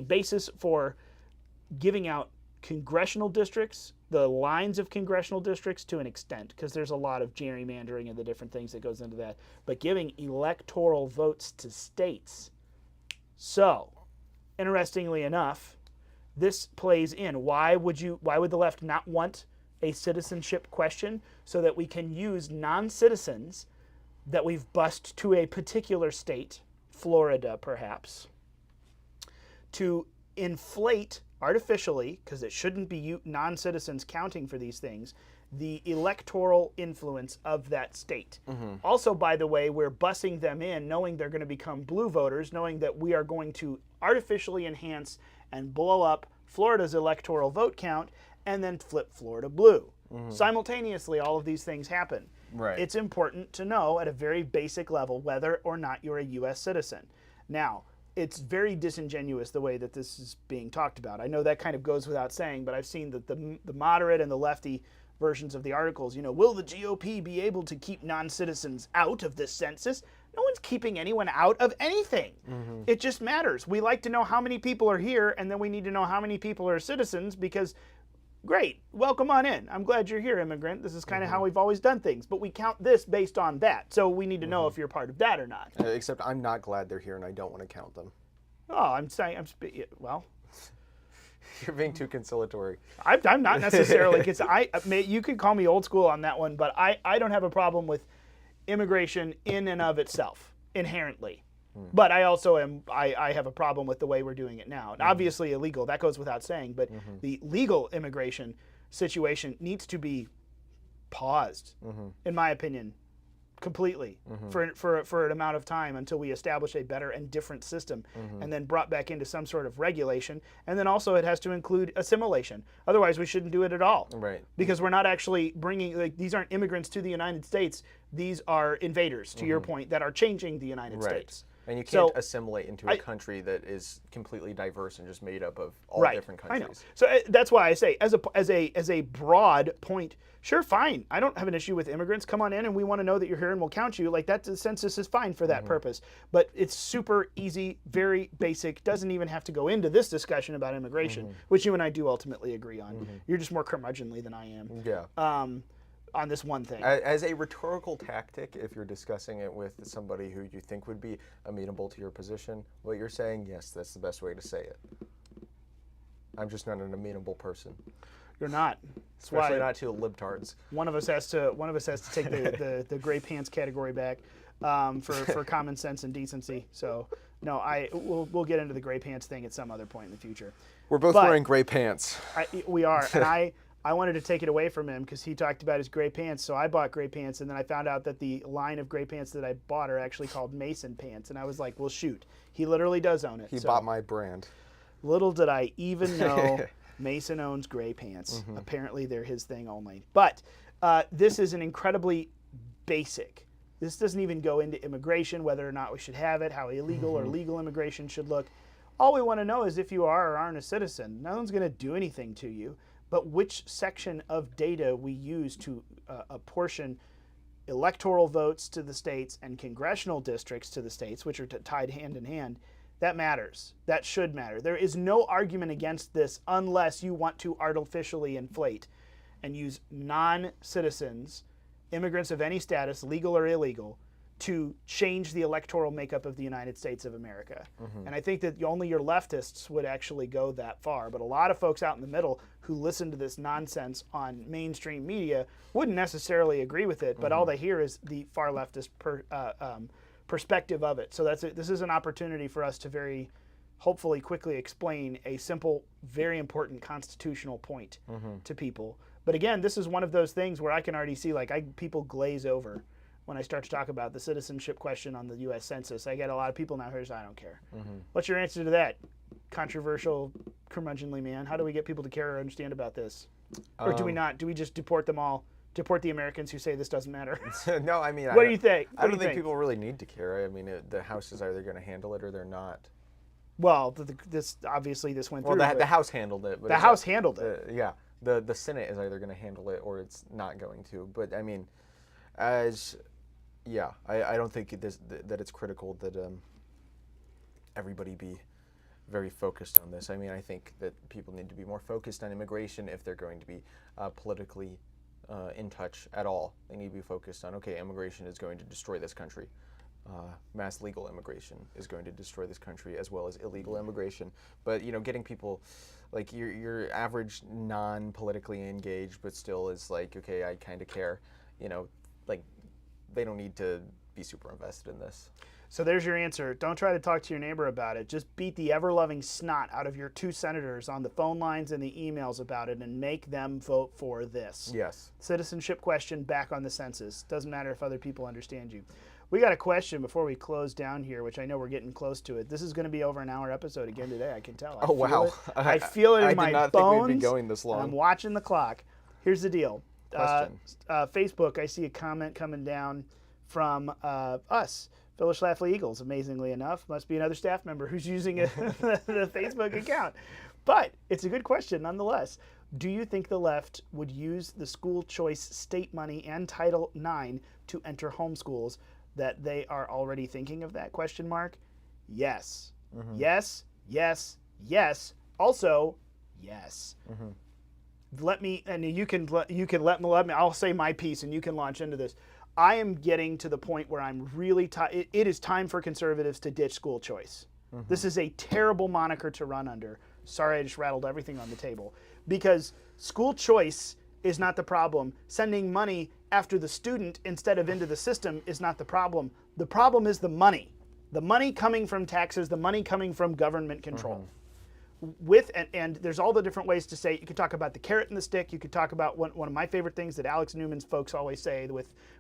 basis for giving out congressional districts, the lines of congressional districts to an extent, because there's a lot of gerrymandering and the different things that goes into that, but giving electoral votes to states. So, interestingly enough, this plays in. Why would the left not want a citizenship question? So that we can use non-citizens that we've bused to a particular state, Florida perhaps, to inflate artificially, because it shouldn't be non-citizens counting for these things, the electoral influence of that state. Also, by the way, we're bussing them in knowing they're going to become blue voters, knowing that we are going to artificially enhance and blow up Florida's electoral vote count and then flip Florida blue. Simultaneously, all of these things happen. Right. It's important to know at a very basic level whether or not you're a U.S. citizen. Now, it's very disingenuous the way that this is being talked about. I know that kind of goes without saying, but I've seen that the moderate and the lefty versions of the articles, will the GOP be able to keep non-citizens out of this census? No one's keeping anyone out of anything. It just matters. We like to know how many people are here, and then we need to know how many people are citizens because, great, welcome on in. I'm glad you're here, immigrant. This is kind of how we've always done things, but we count this based on that. So we need to know if you're part of that or not. Except I'm not glad they're here, and I don't want to count them. Oh, well... You're being too conciliatory. I'm not necessarily, because you could call me old school on that one, but I don't have a problem with immigration in and of itself, inherently. But I also I have a problem with the way we're doing it now. And obviously illegal, that goes without saying, but the legal immigration situation needs to be paused, in my opinion, completely for an amount of time until we establish a better and different system, and then brought back into some sort of regulation. And then also it has to include assimilation. Otherwise, we shouldn't do it at all. Right. Because we're not actually bringing, these aren't immigrants to the United States. These are invaders, to your point, that are changing the United States. And you can't assimilate into a country that is completely diverse and just made up of all different countries. I know. So that's why I say, as a broad point, sure, fine. I don't have an issue with immigrants. Come on in, and we want to know that you're here, and we'll count you. Like that, the census is fine for that purpose. But it's super easy, very basic. Doesn't even have to go into this discussion about immigration, which you and I do ultimately agree on. You're just more curmudgeonly than I am. Yeah. On this one thing. As a rhetorical tactic, if you're discussing it with somebody who you think would be amenable to your position, what you're saying, yes, that's the best way to say it. I'm just not an amenable person. You're not. Especially not to libtards. One of us has to take the gray pants category back for common sense and decency. So no, we'll get into the gray pants thing at some other point in the future. We're both wearing gray pants. We are, and I wanted to take it away from him because he talked about his gray pants, so I bought gray pants, and then I found out that the line of gray pants that I bought are actually called Mason pants, and I was like, well, shoot. He literally does own it. He bought my brand. Little did I even know Mason owns gray pants. Apparently they're his thing only. But this is an incredibly basic. This doesn't even go into immigration, whether or not we should have it, how illegal or legal immigration should look. All we want to know is if you are or aren't a citizen. No one's going to do anything to you. But which section of data we use to apportion electoral votes to the states and congressional districts to the states, which are tied hand in hand, that matters. That should matter. There is no argument against this unless you want to artificially inflate and use non-citizens, immigrants of any status, legal or illegal, to change the electoral makeup of the United States of America. And I think that only your leftists would actually go that far. But a lot of folks out in the middle who listen to this nonsense on mainstream media wouldn't necessarily agree with it, but all they hear is the far leftist perspective of it. So this is an opportunity for us to very hopefully quickly explain a simple, very important constitutional point to people. But again, this is one of those things where I can already see people glaze over when I start to talk about the citizenship question on the U.S. Census. I get a lot of people now who say, I don't care. What's your answer to that? Controversial, curmudgeonly man. How do we get people to care or understand about this? Or do we not? Do we just deport them all? Deport the Americans who say this doesn't matter? No, I mean... What do you think? I don't think people really need to care. I mean, the House is either going to handle it or they're not. Well, this went through. Well, the House handled it. But the House handled it. Yeah. The Senate is either going to handle it or it's not going to. But, I mean, I don't think that it's critical that everybody be very focused on this. I mean, I think that people need to be more focused on immigration if they're going to be politically in touch at all. They need to be focused on, okay, immigration is going to destroy this country. Mass legal immigration is going to destroy this country, as well as illegal immigration. But, getting people, like your average non-politically engaged, but still is like, okay, I kind of care, they don't need to be super invested in this. So there's your answer. Don't try to talk to your neighbor about it. Just beat the ever-loving snot out of your 2 senators on the phone lines and the emails about it and make them vote for this. Yes. Citizenship question back on the census. Doesn't matter if other people understand you. We got a question before we close down here, which I know we're getting close to it. This is going to be over an hour episode again today, I can tell. Oh, wow. I feel it in my bones. I did not think we'd be going this long. I'm watching the clock. Here's the deal. Question. Facebook, I see a comment coming down from us. Phyllis Schlafly Eagles, amazingly enough. Must be another staff member who's using the Facebook account. But it's a good question nonetheless. Do you think the left would use the school choice state money and Title IX to enter homeschools, that they are already thinking of that question mark? Yes. Yes, yes, yes. Also, yes. Let me, and you can let me, I'll say my piece and you can launch into this. I am getting to the point where I'm really it is time for conservatives to ditch school choice. This is a terrible moniker to run under. Sorry, I just rattled everything on the table. Because school choice is not the problem. Sending money after the student instead of into the system is not the problem. The problem is the money. The money coming from taxes, the money coming from government control. And there's all the different ways to say it. You could talk about the carrot and the stick. You could talk about one of my favorite things that Alex Newman's folks always say,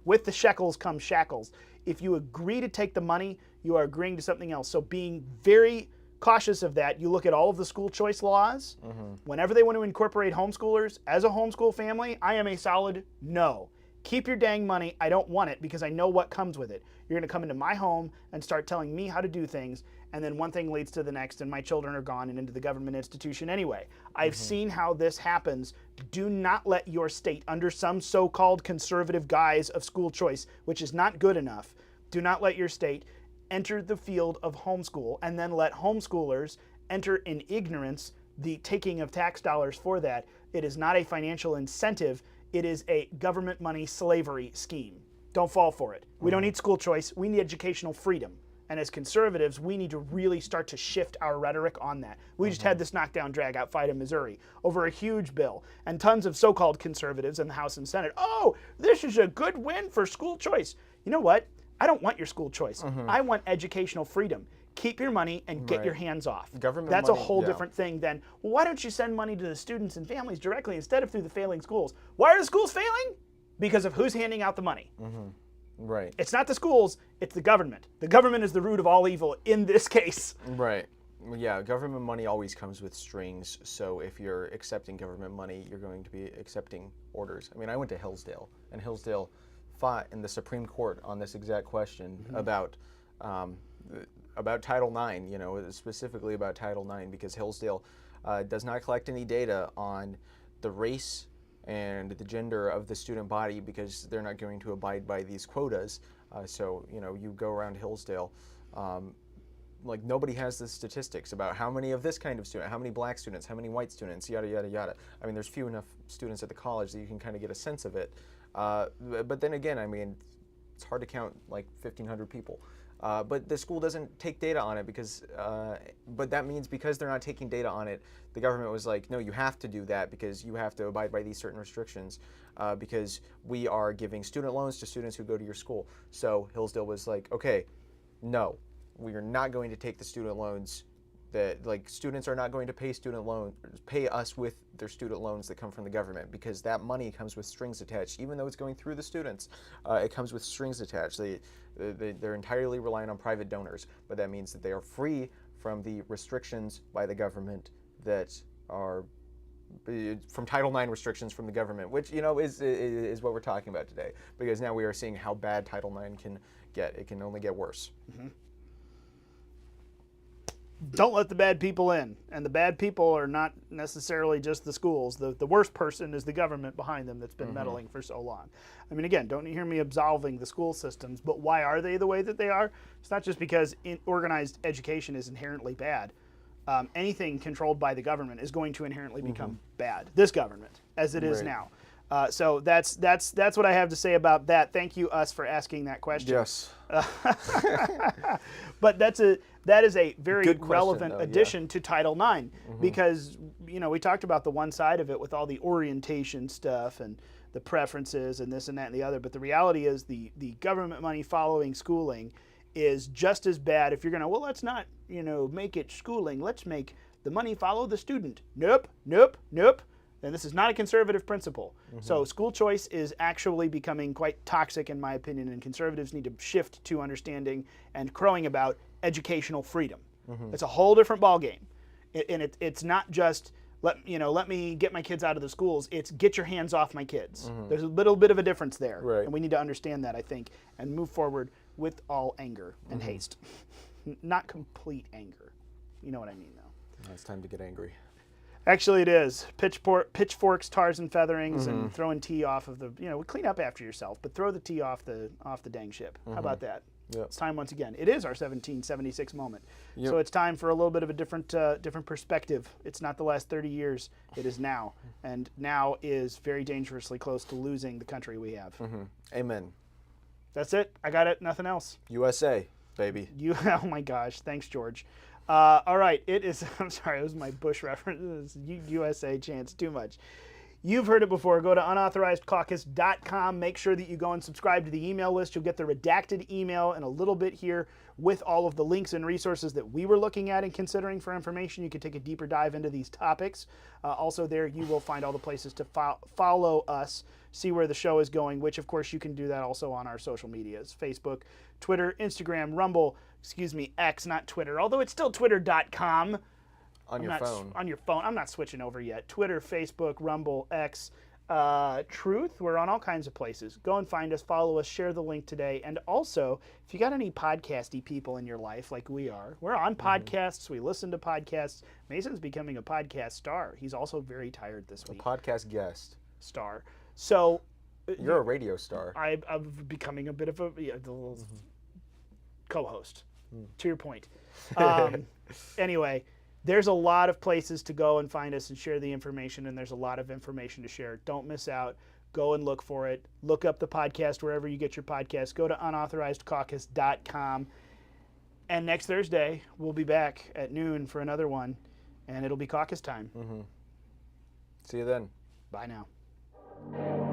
with the shekels come shackles. If you agree to take the money, you are agreeing to something else. So being very cautious of that, you look at all of the school choice laws. Whenever they want to incorporate homeschoolers, as a homeschool family, I am a solid no. Keep your dang money. I don't want it because I know what comes with it. You're going to come into my home and start telling me how to do things, and then one thing leads to the next, and my children are gone and into the government institution anyway. I've seen how this happens. Do not let your state, under some so-called conservative guise of school choice, which is not good enough, do not let your state enter the field of homeschool and then let homeschoolers enter in ignorance the taking of tax dollars for that. It is not a financial incentive. It is a government money slavery scheme. Don't fall for it. We don't need school choice. We need educational freedom. And as conservatives, we need to really start to shift our rhetoric on that. We just had this knockdown, drag-out fight in Missouri over a huge bill. And tons of so-called conservatives in the House and Senate, oh, this is a good win for school choice. You know what? I don't want your school choice. I want educational freedom. Keep your money and get your hands off. That's a whole different thing than, well, why don't you send money to the students and families directly instead of through the failing schools? Why are the schools failing? Because of who's handing out the money. Right. It's not the schools, it's the government. The government is the root of all evil in this case. Right. Yeah, government money always comes with strings, so if you're accepting government money, you're going to be accepting orders. I mean, I went to Hillsdale, and Hillsdale fought in the Supreme Court on this exact question about Title IX, specifically about Title IX, because Hillsdale does not collect any data on the race and the gender of the student body because they're not going to abide by these quotas. So, you go around Hillsdale, like nobody has the statistics about how many of this kind of student, how many black students, how many white students, yada, yada, yada. I mean, there's few enough students at the college that you can kind of get a sense of it. But then again, I mean, it's hard to count like 1,500 people. But the school doesn't take data on it but that means because they're not taking data on it, the government was like, no, you have to do that because you have to abide by these certain restrictions because we are giving student loans to students who go to your school. So Hillsdale was like, okay, no, we are not going to take the student loans that, like, students are not going to pay us with their student loans that come from the government because that money comes with strings attached. Even though it's going through the students, it comes with strings attached. They're entirely reliant on private donors, but that means that they are free from the restrictions by the government that are from Title IX restrictions from the government, which is what we're talking about today. Because now we are seeing how bad Title IX can get. It can only get worse. Mm-hmm. Don't let the bad people in. And the bad people are not necessarily just the schools. The worst person is the government behind them that's been meddling for so long. I mean, again, don't hear me absolving the school systems, but why are they the way that they are? It's not just because organized education is inherently bad. Anything controlled by the government is going to inherently become bad. This government, as it is now. So that's what I have to say about that. Thank you, us, for asking that question. Yes. But that is a very Good question, relevant though, addition to Title IX because we talked about the one side of it with all the orientation stuff and the preferences and this and that and the other. But the reality is the government money following schooling is just as bad. If you're gonna, well, let's not make it schooling. Let's make the money follow the student. Nope. And this is not a conservative principle. So school choice is actually becoming quite toxic in my opinion, and conservatives need to shift to understanding and crowing about educational freedom. It's a whole different ballgame. And it's not just let me get my kids out of the schools. It's get your hands off my kids. There's a little bit of a difference there. Right. And we need to understand that, I think, and move forward with all anger and haste. Not complete anger. You know what I mean, though. It's time to get angry. Actually, it is. Pitchforks, tars, and featherings, and throwing tea off of the, clean up after yourself, but throw the tea off the dang ship. How about that? Yep. It's time once again. It is our 1776 moment. Yep. So it's time for a little bit of a different perspective. It's not the last 30 years. It is now. And now is very dangerously close to losing the country we have. Amen. That's it. I got it. Nothing else. USA, baby. Oh my gosh. Thanks, George. All right. It is, I'm sorry, it was my Bush reference. USA chants too much. You've heard it before. Go to unauthorizedcaucus.com. Make sure that you go and subscribe to the email list. You'll get the redacted email in a little bit here with all of the links and resources that we were looking at and considering for information. You can take a deeper dive into these topics. Also there, you will find all the places to follow us, see where the show is going, which, of course, you can do that also on our social medias, Facebook, Twitter, Instagram, Rumble, X, not Twitter, although it's still twitter.com. On your phone. On your phone. I'm not switching over yet. Twitter, Facebook, Rumble, X, Truth. We're on all kinds of places. Go and find us, follow us, share the link today. And also, if you got any podcasty people in your life like we are, we're on podcasts. We listen to podcasts. Mason's becoming a podcast star. He's also very tired this week. A podcast guest. Star. So. You're a radio star. I'm becoming a bit of a co-host, to your point. Anyway. There's a lot of places to go and find us and share the information, and there's a lot of information to share. Don't miss out. Go and look for it. Look up the podcast wherever you get your podcast. Go to unauthorizedcaucus.com. And next Thursday, we'll be back at noon for another one, and it'll be caucus time. See you then. Bye now.